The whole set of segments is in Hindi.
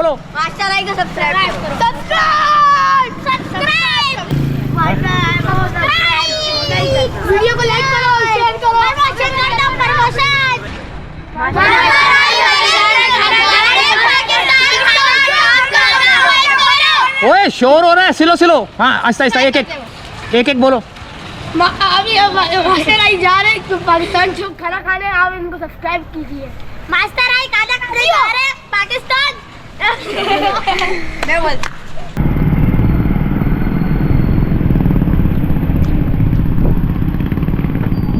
बोलो मास्टर को सब्सक्राइब करो। सब्सक्राइब वीडियो को लाइक करो, शेयर करो, प्रमोशन। ओए शोर हो रहा है, सिलो सिलो। हाँ आहिस्ता आहिस्ता एक बोलो। अभी मास्टर आई जा रहे हैं पाकिस्तान से खाना खाने, आप इनको सब्सक्राइब कीजिए। मास्टर आई खाना खाने जा रहे हैं पाकिस्तान।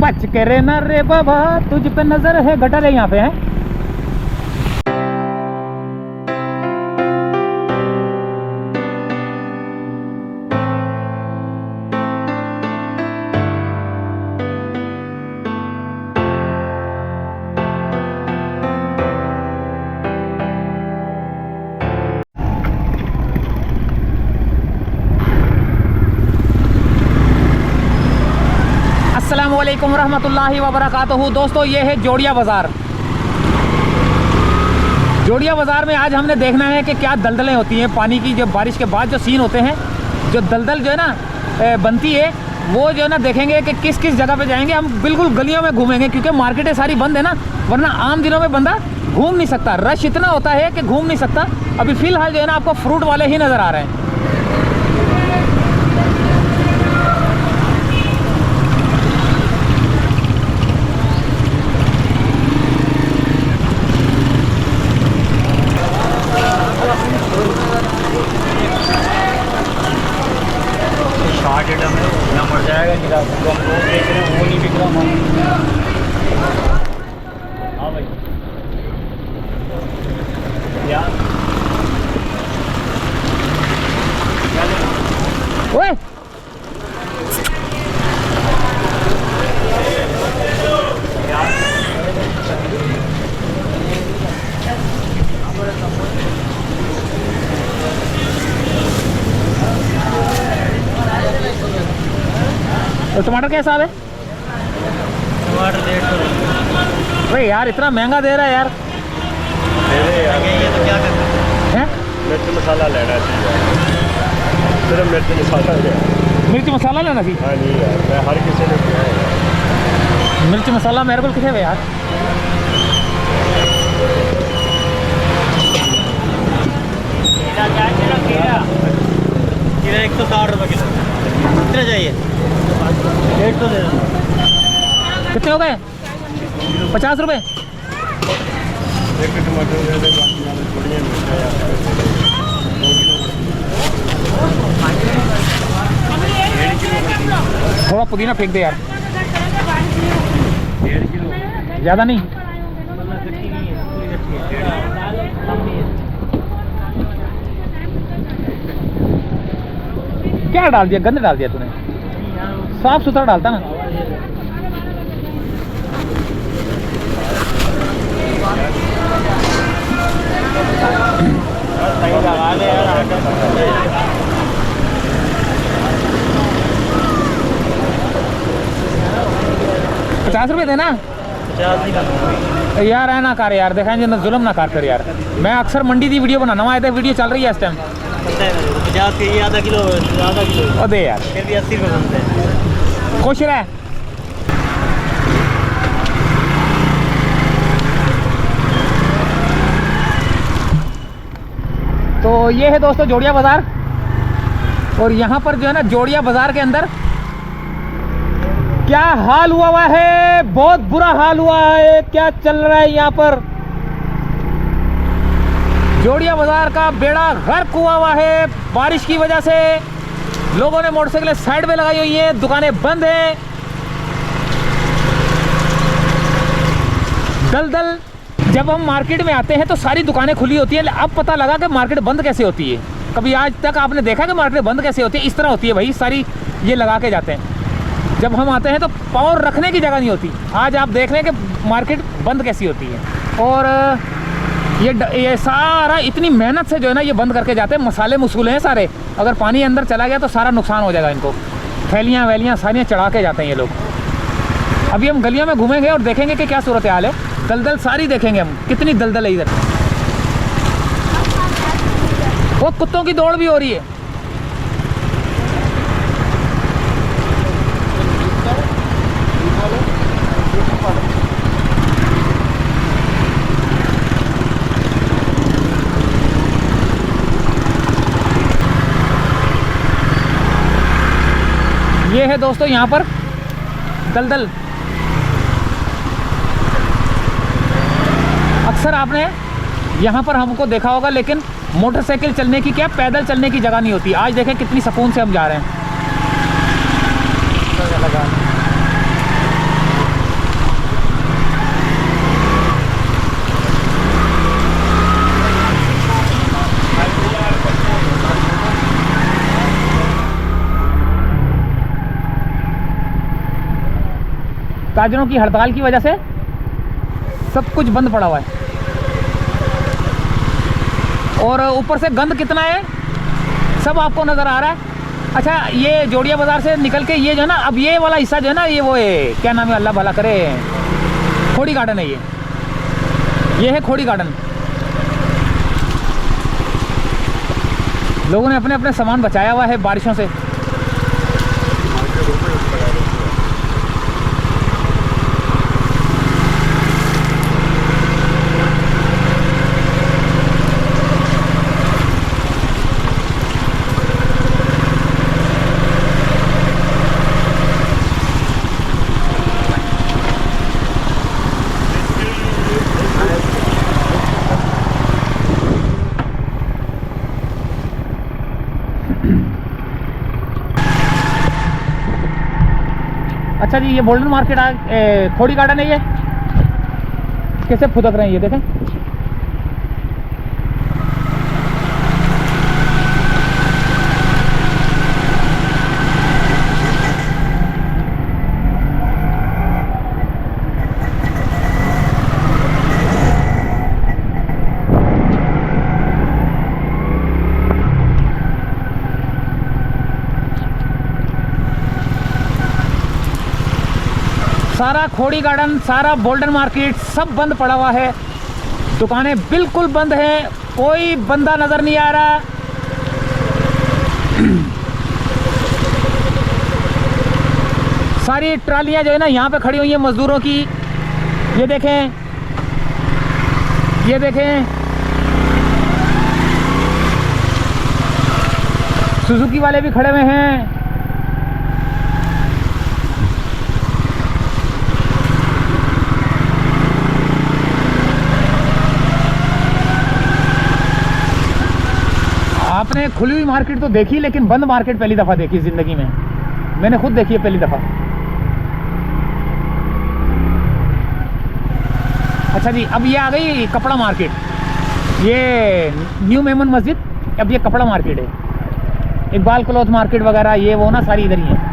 बच के रहना रे बाबा, तुझ पे नजर है। गटर है यहाँ पे है। अस्सलामुअलैकुम रहमतुल्लाहि व बरकातहू। दोस्तों ये है जोड़िया बाज़ार। जोड़िया बाज़ार में आज हमने देखना है कि क्या दलदलें होती हैं पानी की। जब बारिश के बाद जो सीन होते हैं, जो दलदल जो है ना बनती है, वो जो है ना देखेंगे कि किस किस जगह पे जाएंगे। हम बिल्कुल गलियों में घूमेंगे क्योंकि मार्केटें सारी बंद है ना, वरना आम दिनों में बंदा घूम नहीं सकता। रश इतना होता है कि घूम नहीं सकता। अभी फ़िलहाल जो है ना आपको फ्रूट वाले ही नज़र आ रहे हैं। ना मर जाएगा नहीं, हम लोग देख रहे हैं वो नहीं बिक रहा। हाँ भाई क्या ओए तो टमाटर कैसा है? टमाटर 150। भाई यार इतना महंगा दे रहा है यार। दे दे यार, ये तो क्या करना हैं? मिर्च मसाला लेना चाहिए, सिर्फ मिर्च मसाला लेना। मिर्च मसाला लेना थी। हाँ नहीं यार, मैं हर किसी ने किया है। मिर्च मसाला मेरे को कितने यार? खीरा 160 रुपये किलो। कितना चाहिए? 150 दे दो। कितने हो गए? 50 रुपये। एक टमाटर दे दे, बाकी थोड़ी थोड़ा पुदीना फेंक दे यार, 1.5 किलो। ज़्यादा नहीं। क्या डाल दिया? गंद डाल दिया तूने। साफ सुथरा डालता ना। सही लगा ले यार। 50 रुपये देना 50 यार। है ना कर यार, देखा ना जुल्म ना कर यार। मैं अक्सर मंडी की वीडियो बनाना हुआ है, वीडियो चल रही है इस टाइम। 50 के ये आधा किलो ओ दे यार, फिर भी 80 रुपये बनते हैं। खुश रह। तो ये है दोस्तों जोड़िया बाज़ार। और यहाँ पर जो है ना जोड़िया बाज़ार के अंदर क्या हाल हुआ है, बहुत बुरा हाल हुआ है। क्या चल रहा है यहाँ पर? जोड़िया बाज़ार का बेड़ा गर्क हुआ है बारिश की वजह से। लोगों ने मोटरसाइकिलें साइड में लगाई हुई हैं, दुकानें बंद हैं। दलदल। जब हम मार्केट में आते हैं तो सारी दुकानें खुली होती हैं। अब पता लगा कि मार्केट बंद कैसे होती है। कभी आज तक आपने देखा कि मार्केट बंद कैसे होती है? इस तरह होती है भाई, सारी ये लगा के जाते हैं। जब हम आते हैं तो पाँव रखने की जगह नहीं होती। आज आप देख रहे हैं कि मार्केट बंद कैसी होती है। और ये सारा इतनी मेहनत से जो है ना ये बंद करके जाते हैं। मसाले मसूले हैं सारे, अगर पानी अंदर चला गया तो सारा नुकसान हो जाएगा इनको। थैलियाँ वैलियाँ सारियाँ चढ़ा के जाते हैं ये लोग। अभी हम गलियों में घूमेंगे और देखेंगे कि क्या सूरत हाल है। दलदल सारी देखेंगे हम, कितनी दलदल है इधर। बहुत कुत्तों की दौड़ भी हो रही है। ये है दोस्तों यहाँ पर दलदल। अक्सर आपने यहाँ पर हमको देखा होगा, लेकिन मोटरसाइकिल चलने की क्या पैदल चलने की जगह नहीं होती। आज देखें कितनी सुकून से हम जा रहे हैं। ताजरों की हड़ताल की वजह से सब कुछ बंद पड़ा हुआ है, और ऊपर से गंद कितना है सब आपको नज़र आ रहा है। अच्छा, ये जोड़िया बाज़ार से निकल के ये जो है ना, अब ये वाला हिस्सा जो है ना, ये वो है, क्या नाम है, अल्लाह भला करे, खोड़ी गार्डन है ये है खोड़ी गार्डन। लोगों ने अपने अपने सामान बचाया हुआ है बारिशों से। अच्छा जी, ये गोल्डन मार्केट खोड़ी गार्डन है। ये कैसे फुदक रहे हैं, ये देखें। सारा खोड़ी गार्डन, सारा गोल्डन मार्केट सब बंद पड़ा हुआ है। दुकानें बिल्कुल बंद हैं, कोई बंदा नज़र नहीं आ रहा। सारी ट्रालियां जो है ना यहाँ पे खड़ी हुई हैं मज़दूरों की। ये देखें, ये देखें, सुजुकी वाले भी खड़े हुए हैं। आपने खुली हुई मार्केट तो देखी, लेकिन बंद मार्केट पहली दफ़ा देखी ज़िंदगी में। मैंने खुद देखी है पहली दफ़ा। अच्छा जी, अब ये आ गई कपड़ा मार्केट। ये न्यू मेमन मस्जिद, अब ये कपड़ा मार्केट है। इकबाल क्लॉथ मार्केट वगैरह ये वो ना सारी इधर ही है।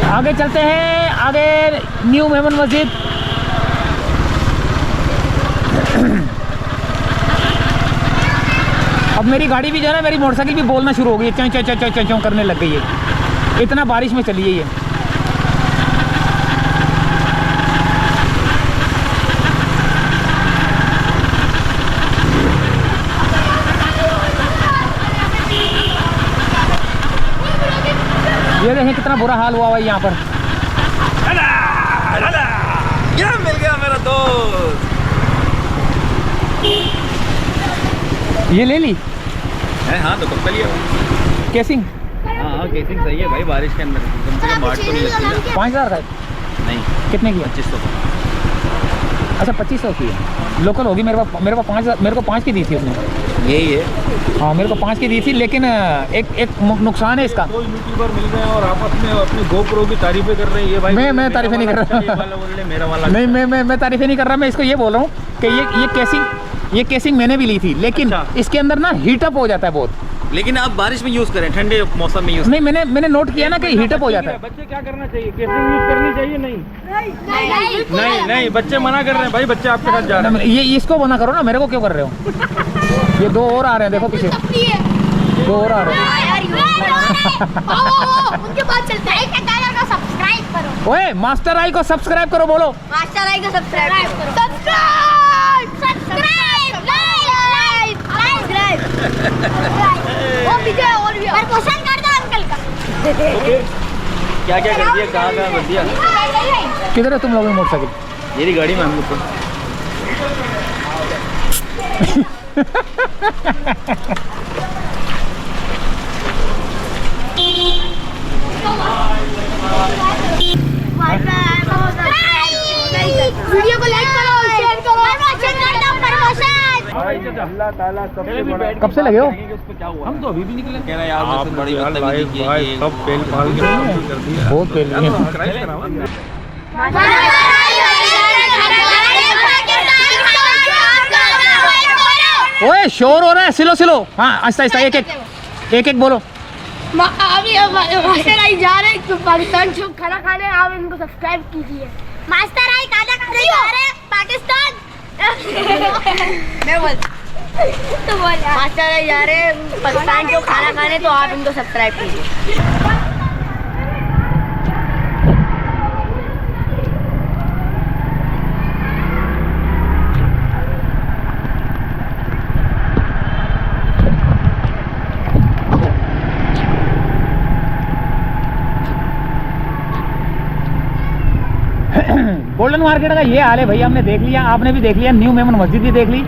आगे चलते हैं, आगे न्यू मेमन मस्जिद। अब मेरी गाड़ी भी जो है ना, मेरी मोटरसाइकिल भी बोलना शुरू हो गई है, चौं चौं चौं चौं चौं करने लग गई है। इतना बारिश में चली है ये। ये देखें कितना बुरा हाल हुआ है यहाँ पर। ये मिल गया मेरा दोस्त। ये ले ली है? हाँ, तो कब का लिया हुआ? केसिंग। हाँ, केसिंग सही है भाई, बारिश के अंदर कम से कम 8 तो नहीं लगती। 5000 का नहीं, कितने की है? 2500 का। अच्छा 2500 की है, लोकल होगी। मेरे को 5 की दी थी उसने। यही है। हाँ, मेरे को 5 की दी थी, लेकिन एक नुकसान है इसका। दो यूट्यूबर मिल गए और आपस में अपनी GoPro की तारीफें कर रहे हैं। ये भाई मैं तारीफें नहीं कर रहा। ये वाला बोल रहे, मेरा वाला नहीं, मैं तारीफें नहीं कर रहा। मैं इसको ये बोल रहा हूँ कि ये केसिंग मैंने भी ली थी, लेकिन अच्छा। इसके अंदर ना हीटअप हो जाता है बहुत। लेकिन आप बारिश में यूज करें, ठंडे मौसम में यूज। नहीं, मैंने नोट किया ना कि हीटअप हो जाता है। बच्चे क्या करना चाहिए, केसिंग यूज करनी चाहिए? नहीं नहीं, बच्चे मना कर रहे हैं भाई, बच्चे आपके साथ जा रहे हैं। ये इसको मना करो ना, मेरे को क्यों कर रहे हो? ये 2 और आ रहे हैं, देखो पीछे 2 और आ रहे हैं। उनके पास चलते हैं। चैनल को सब्सक्राइब करो। ओए मास्टर आई को सब्सक्राइब करो, बोलो मास्टर आई को सब्सक्राइब करो। सब्सक्राइब लाइक वो पीछे और भी क्वेश्चन कर दो अंकल का। क्या क्या कर दिया, कहाँ कहाँ कर दिया? किधर है तुम लोगों की मोटरसाइकिल? मेरी गाड़ी में हम लोग को। वीडियो को लाइक करो, शेयर करो, प्रमोशन कर दो, प्रमोशन। अल्लाह ताला सबसे बड़ा। कब से लगे हो? हम तो अभी भी निकले। कह रहे यार आप मुझसे बड़ी भाई बदतमीजी की है भाई ये। सब पेल पाल के काम कर दिया। बहुत पेल लिए। सब्सक्राइब कराओ। ओए शोर हो रहा है, सिलो। हाँ आहिस्ता आहिस्ता, एक बोलो। अभी मास्टर आई जा रहे हैं पाकिस्तान से खाना खाने, आप इनको सब्सक्राइब कीजिए। मास्टर आई खाना खाने जा रहे हैं पाकिस्तान। मैं बोल तो बोल यार। मास्टर आई जा रहे हैं पाकिस्तान से खाना खाने, तो आप इनको सब्सक्राइब कीजिए। गोल्डन मार्केट का ये हाल है भैया, हमने देख लिया, आपने भी देख लिया, न्यू मेमन मस्जिद भी देख ली।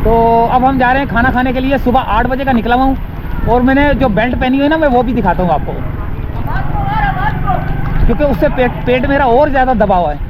तो अब हम जा रहे हैं खाना खाने के लिए। सुबह 8 बजे का निकला हुआ हूँ और मैंने जो बेल्ट पहनी हुई है ना, मैं वो भी दिखाता हूँ आपको, क्योंकि उससे पेट मेरा और ज़्यादा दबा हुआ है।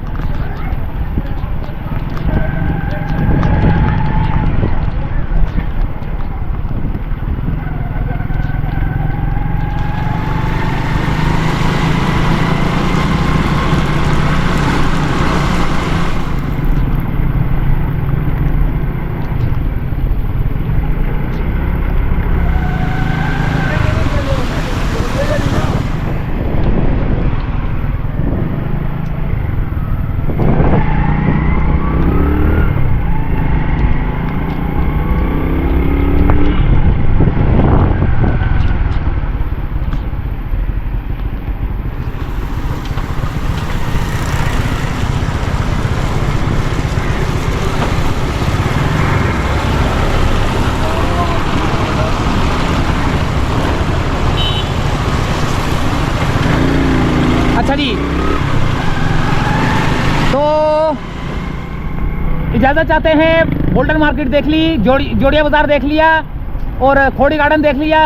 अच्छा जी, तो इजाज़त चाहते हैं। गोल्डन मार्केट देख ली, जोड़िया बाज़ार देख लिया और खोड़ी गार्डन देख लिया।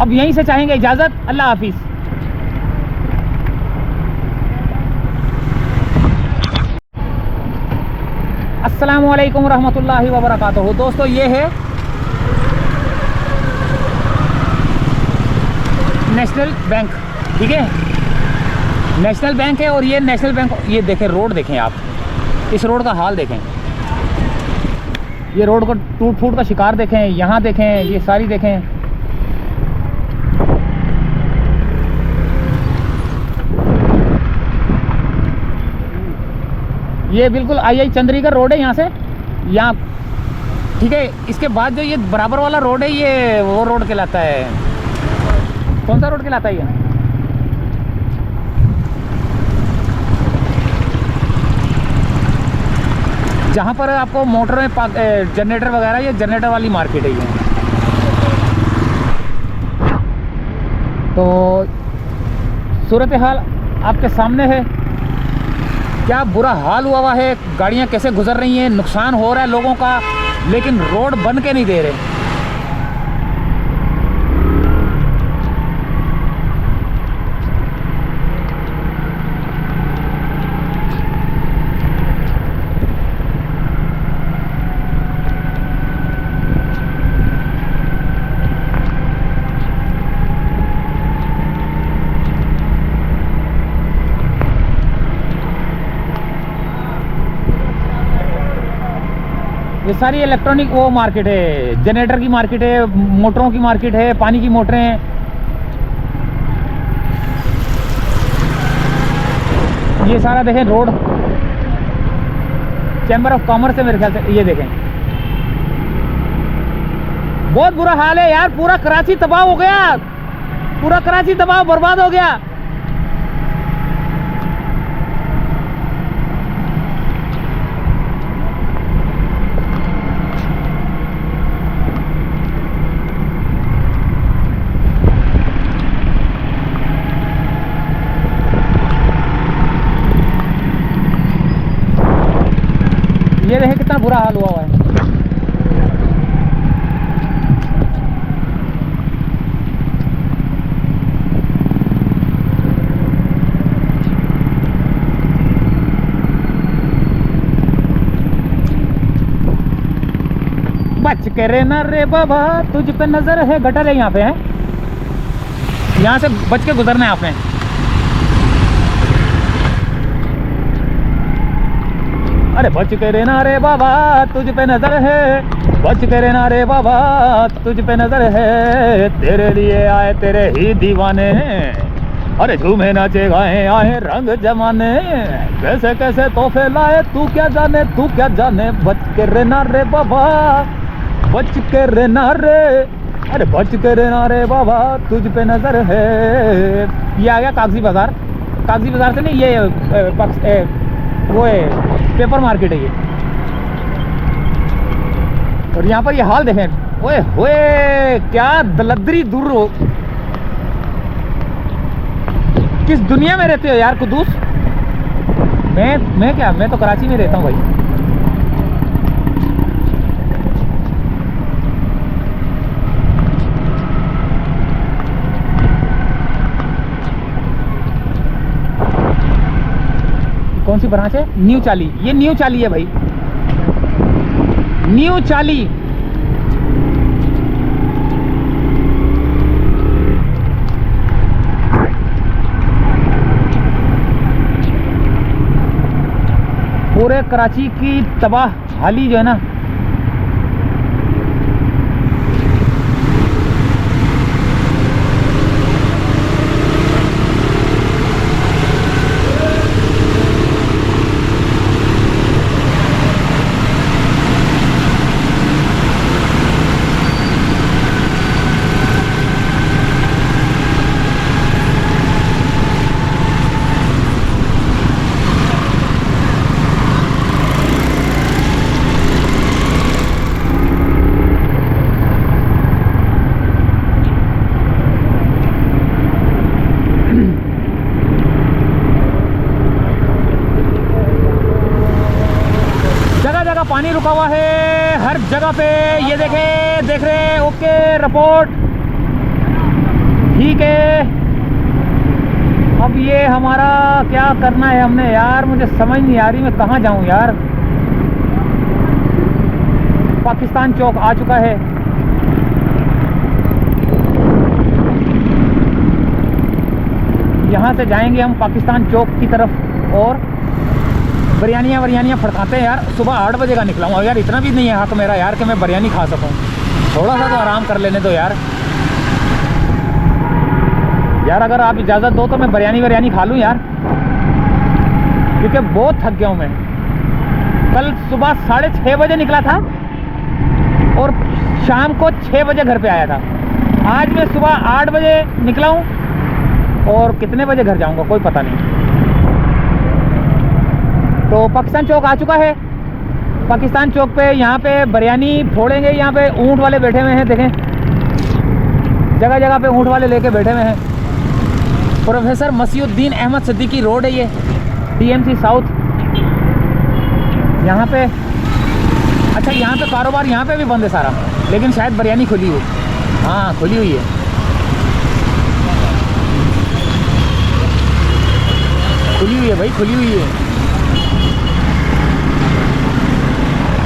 अब यहीं से चाहेंगे इजाज़त। अल्लाह हाफिज़। अस्सलामु अलैकुम रहमतुल्लाहि व बरकातुहू। दोस्तों ये है नेशनल बैंक, ठीक है, नेशनल बैंक है। और ये नेशनल बैंक, ये देखें रोड, देखें आप इस रोड का हाल देखें, ये रोड को टूट फूट का शिकार देखें, यहाँ देखें, ये सारी देखें। ये बिल्कुल आई चंद्रीगढ़ रोड है यहाँ से, यहाँ, ठीक है। इसके बाद जो ये बराबर वाला रोड है, ये वो रोड कहलाता है, कौन सा रोड कहलाता है ये? जहाँ पर आपको मोटर में जनरेटर वगैरह, ये जनरेटर वाली मार्केट है ये। तो सूरत हाल आपके सामने है, क्या बुरा हाल हुआ है, गाड़ियाँ कैसे गुजर रही हैं, नुकसान हो रहा है लोगों का, लेकिन रोड बन के नहीं दे रहे। ये सारी इलेक्ट्रॉनिक वो मार्केट है, जनरेटर की मार्केट है, मोटरों की मार्केट है, पानी की मोटरें हैं। ये सारा देखें रोड चैम्बर ऑफ कॉमर्स है मेरे ख्याल से। ये देखें बहुत बुरा हाल है यार, पूरा कराची तबाह हो गया, पूरा कराची तबाह बर्बाद हो गया। ये देखें कितना बुरा हाल हुआ है। बच के रहना रे बाबा तुझ पे नजर है। गटर है यहाँ पे, है यहाँ से बच के गुजरना है आपने। अरे बच के रहना रे बाबा तुझ पे नजर है, बच के रहना रे बाबा तुझ पे नजर है। तेरे लिए आए तेरे ही दीवाने, अरे झूमे नाचे गाए आए रंग जमाने। कैसे कैसे तोहफे लाए तू क्या जाने, तू क्या जाने। बच के रहना रे बाबा, बच के रहना रे, अरे बच के रहना रे बाबा तुझ पे नजर है। ये आ गया कागजी बाजार। कागजी बाजार से नहीं, ये वो है पेपर मार्केट है ये। और यहाँ पर ये हाल देखें, ओए होए क्या दलदरी दूर हो। किस दुनिया में रहते हो यार कुदूस। मैं क्या, मैं तो कराची में रहता हूँ भाई। कौन सी ब्रांच है? न्यू चाली। ये न्यू चाली है भाई, न्यू चाली। पूरे कराची की तबाह हाली जो है ना, पानी रुका हुआ है हर जगह पे। ये देख रहे, ओके रिपोर्ट ठीक है। अब ये हमारा क्या करना है हमने यार, मुझे समझ नहीं आ रही मैं कहाँ जाऊँ यार। पाकिस्तान चौक आ चुका है। यहाँ से जाएंगे हम पाकिस्तान चौक की तरफ और बिरयानियाँ फड़काते हैं यार। सुबह 8 बजे का निकला हूँ यार, इतना भी नहीं है हक मेरा यार कि मैं बिरयानी खा सकूँ। थोड़ा सा तो आराम कर लेने दो यार। यार अगर आप इजाज़त दो तो मैं बिरयानी खा लूँ यार, क्योंकि बहुत थक गया हूँ मैं। कल सुबह 6:30 बजे निकला था और शाम को 6 बजे घर पे आया था। आज मैं सुबह 8 बजे निकला हूँ और कितने बजे घर जाऊँगा कोई पता नहीं। तो पाकिस्तान चौक आ चुका है। पाकिस्तान चौक पे यहाँ पे बिरयानी फोड़ेंगे। यहाँ पे ऊँट वाले बैठे हुए हैं, देखें जगह जगह पे ऊँट वाले लेके बैठे हुए हैं। प्रोफेसर मसीउद्दीन अहमद सिद्दीकी रोड है ये, टीएमसी साउथ। यहाँ पे अच्छा, यहाँ पे कारोबार यहाँ पे भी बंद है सारा, लेकिन शायद बिरयानी खुली हो। हाँ खुली हुई है। खुली हुई है भाई, खुली हुई है।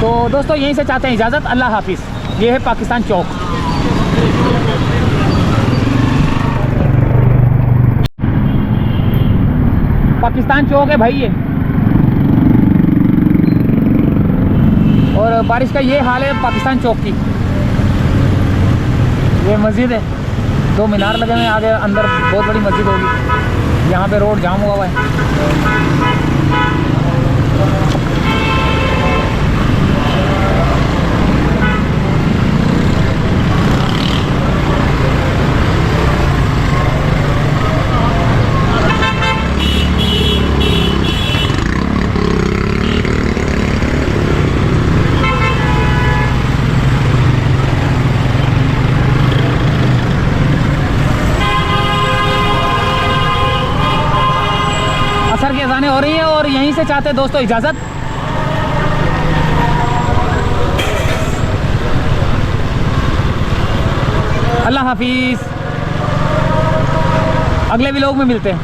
तो दोस्तों यहीं से चाहते हैं इजाज़त। अल्लाह हाफिज़। ये है पाकिस्तान चौक। पाकिस्तान चौक है भाई ये। और और बारिश का ये हाल है पाकिस्तान चौक की। ये मस्जिद है, 2 मीनार लगे हुए हैं आगे, अंदर बहुत बड़ी मस्जिद होगी। यहाँ पे रोड जाम हुआ है। असर की अज़ानें हो रही हैं और यहीं से चाहते हैं दोस्तों इजाज़त। अल्लाह हाफिज़, अगले व्लॉग में मिलते हैं।